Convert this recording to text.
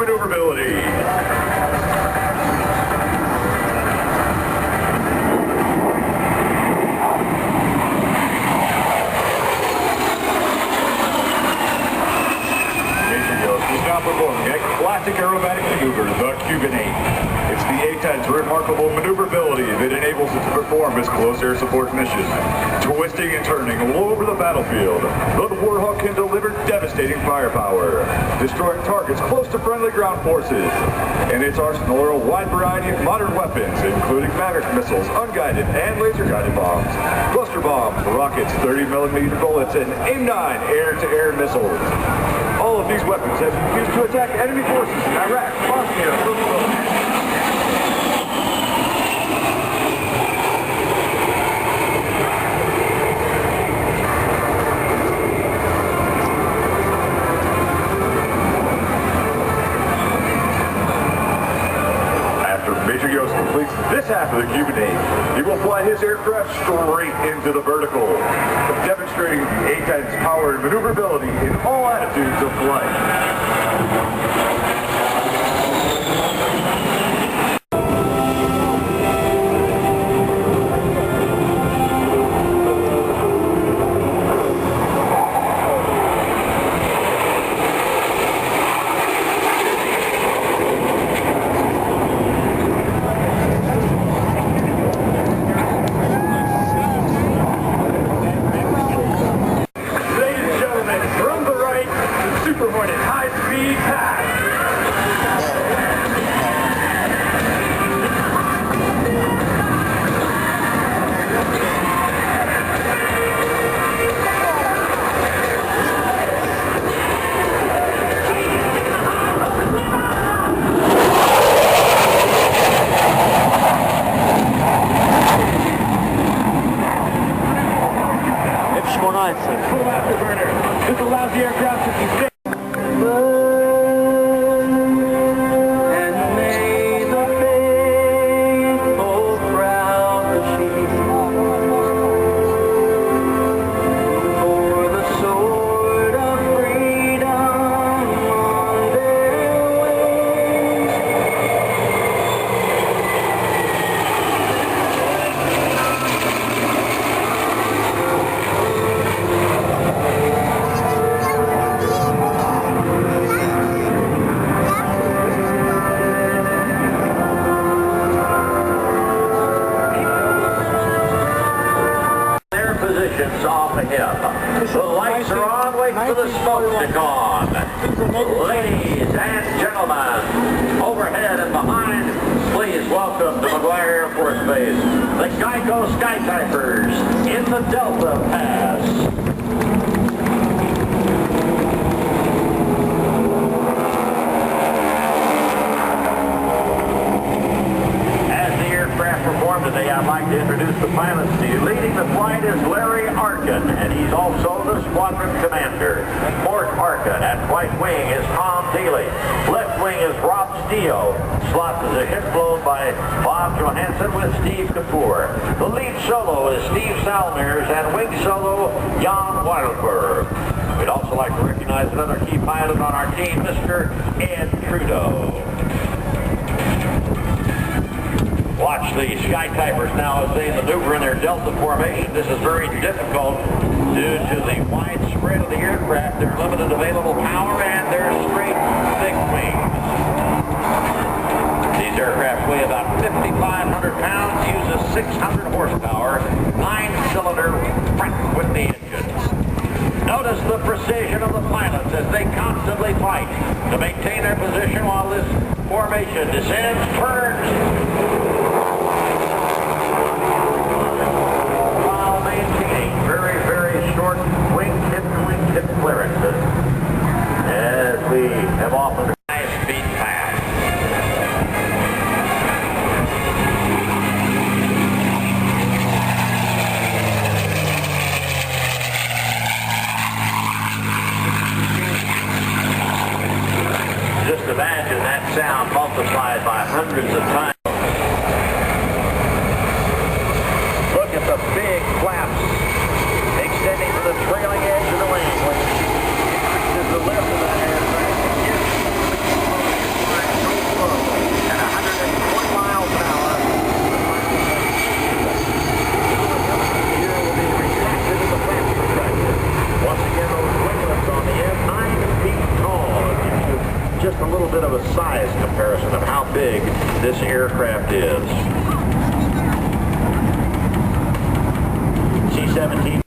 maneuverability. Now performing a classic aerobatic maneuver, the Cuban 8. It's the A-10's remarkable maneuverability that enables it to perform its close air support mission. Twisting and turning all over the battlefield, the Warhawk can deliver devastating firepower, destroying targets close to friendly ground forces. In its arsenal are a wide variety of modern weapons, including Maverick missiles, unguided and laser-guided bombs, cluster bombs, rockets, 30mm bullets, and AIM-9 air-to-air missiles. All of these weapons have been used to attack enemy forces in Iraq, Bosnia, Kosovo. After Major Yost completes this half of the Cuban 8, he will fly his aircraft straight into the vertical, demonstrating the A-10's power and maneuverability in all attitudes of flight. Full afterburner. This allows the aircraft to be safe. Off ahead. The lights are on, wait for the smoke to go on. Ladies and gentlemen, overhead and behind, please welcome to McGuire Air Force Base, the Geico Skytypers in the Delta Pass. Today, I'd like to introduce the pilots to you. Leading the flight is Larry Arkin, and he's also the squadron commander. Mort Arkin. At right wing is Tom Daly. Left wing is Rob Steele. Slot position flown by Bob Johansson with Steve Kapoor. The lead solo is Steve Salmers, and wing solo, Jan Wildberg. We'd also like to recognize another key pilot on our team, Mr. Ed Trudeau. Watch the Skytypers now as they maneuver in their Delta formation. This is very difficult due to the wide spread of the aircraft, their limited available power, and their straight, thick wings. These aircraft weigh about 5,500 pounds, uses 600 horsepower, 9-cylinder Pratt Whitney engines. Notice the precision of the pilots as they constantly fight to maintain their position while this formation descends, turns, short wing-tip clearances as we have often high-speed pass. size comparison of how big this aircraft is. C-17